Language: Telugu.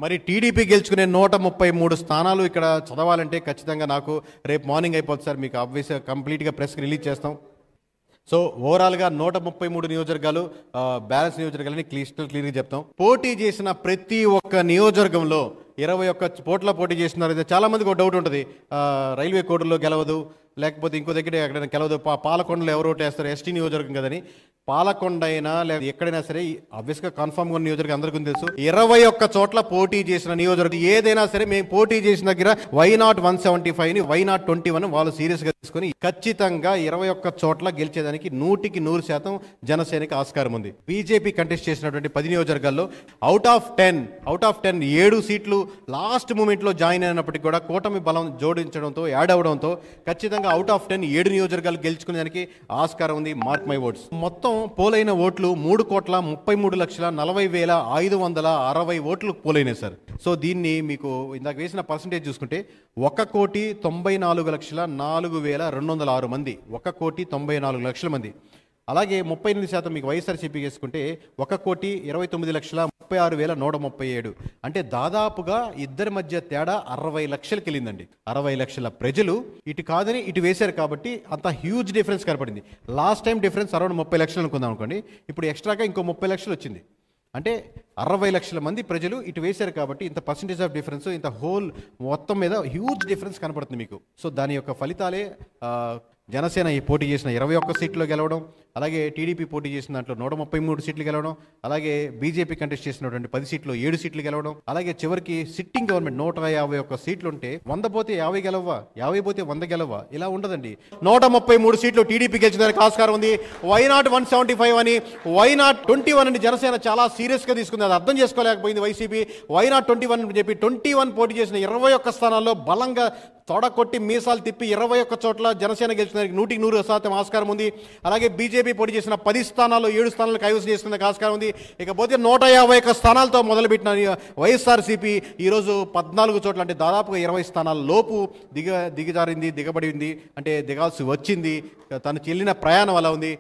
మరి టీడీపీ గెలుచుకునే 133 స్థానాలు ఇక్కడ చదవాలంటే ఖచ్చితంగా నాకు రేపు మార్నింగ్ అయిపోతుంది సార్. మీకు ఆబ్వియస్గా కంప్లీట్గా ప్రెస్కి రిలీజ్ చేస్తాం. సో ఓవరాల్గా 133 నియోజకవర్గాలు, బ్యాలెన్స్ నియోజకవర్గాలని క్లియర్గా చెప్తాం. పోటీ చేసిన ప్రతి ఒక్క నియోజకవర్గంలో 21 కోట్ల పోటీ చేస్తున్నారు. చాలా మందికి ఒక డౌట్ ఉంటుంది, రైల్వే కోడ్లో గెలవదు, లేకపోతే ఇంకో దగ్గర ఎక్కడైనా గెలవదు, పాలకొండలో ఎవరు ఓటు వేస్తారు, ఎస్టీ నియోజకవర్గం కదని. పాలకొండ అయినా లేదా ఎక్కడైనా సరే ఆబ్వియస్గా కన్ఫామ్గా ఉన్న నియోజకవర్గం అందరికీ తెలుసు. 21 చోట్ల పోటీ చేసిన నియోజకవర్గం ఏదైనా సరే మేము పోటీ చేసిన దగ్గర వైనాట్ 175ని వైనాట్ 21 వాళ్ళు సీరియస్గా తీసుకొని ఖచ్చితంగా 21 చోట్ల గెలిచేదానికి 100% జనసేనకి ఆస్కారం ఉంది. బీజేపీ కంటెస్ట్ చేసినటువంటి 10 నియోజకవర్గాల్లో అవుట్ ఆఫ్ 10 7 సీట్లు లాస్ట్ మూమెంట్లో జాయిన్ అయినప్పటికీ కూడా కూటమి బలం జోడించడంతో, యాడ్ అవడంతో ఖచ్చితంగా అవుట్ ఆఫ్ 10 7 నియోజకవర్గాలు గెలుచుకునేదానికి ఆస్కారం ఉంది. Mark my words. మొత్తం పోలైన ఓట్లు 3,33,40,560 ఓట్లు పోలైనాయి సార్. సో దీన్ని మీకు ఇందాక వేసిన పర్సంటేజ్ చూసుకుంటే 1,94,04,206 మంది, 1,94,00,000 మంది. అలాగే 38% మీకు వైఎస్ఆర్సీపీ వేసుకుంటే 1,29,36,137. అంటే దాదాపుగా ఇద్దరి మధ్య తేడా 60 లక్షలకి వెళ్ళిందండి. 60 లక్షల ప్రజలు ఇటు కాదని ఇటు వేశారు కాబట్టి అంత హ్యూజ్ డిఫరెన్స్ కనపడింది. లాస్ట్ టైం డిఫరెన్స్ అరౌండ్ 30 లక్షలు అనుకుందాం అనుకోండి, ఇప్పుడు ఎక్స్ట్రాగా ఇంకో 30 లక్షలు వచ్చింది. అంటే 60 లక్షల మంది ప్రజలు ఇటు వేశారు కాబట్టి ఇంత పర్సంటేజ్ ఆఫ్ డిఫరెన్స్, ఇంత హోల్ మొత్తం మీద హ్యూజ్ డిఫరెన్స్ కనపడుతుంది మీకు. సో దాని యొక్క ఫలితాలే జనసేన ఈ పోటీ చేసిన 21 సీట్లో గెలవడం, అలాగే టీడీపీ పోటీ చేసిన దాంట్లో 133 సీట్లు గెలవడం, అలాగే బీజేపీ కంటెస్ట్ చేసినటువంటి 10 సీట్లు 7 సీట్లు గెలవడం, అలాగే చివరికి సిట్టింగ్ గవర్నమెంట్ 151 సీట్లు ఉంటే 100 పోతే 50 గెలవా, 50 పోతే 100 గెలవా, ఇలా ఉండదండి. 133 సీట్లు టీడీపీ గెలిచడానికి ఆస్కారం ఉంది. వైనాట్ 175 అని, వైనాట్ 21 అని జనసేన చాలా సీరియస్గా తీసుకుంది. అది అర్థం చేసుకోలేకపోయింది వైసీపీ. వైనాట్ 21 అని చెప్పి 21 పోటీ చేసిన 21 స్థానాల్లో బలంగా తొడకొట్టి మీసాలు తిప్పి 21 చోట్ల జనసేన గెలిచడానికి 100% ఆస్కారం ఉంది. అలాగే బీజేపీ పోటీ చేసిన 10 స్థానాల్లో 7 స్థానాలు కైవసం చేసుకునే ఆస్కారం ఉంది. ఇకపోతే 151 స్థానాలతో మొదలుపెట్టిన వైఎస్ఆర్సీపీ ఈరోజు 14 చోట్ల, అంటే దాదాపుగా 20 స్థానాల లోపు దిగజారింది, దిగబడింది, అంటే దిగాల్సి వచ్చింది. తను చెల్లిన ప్రయాణం అలా ఉంది.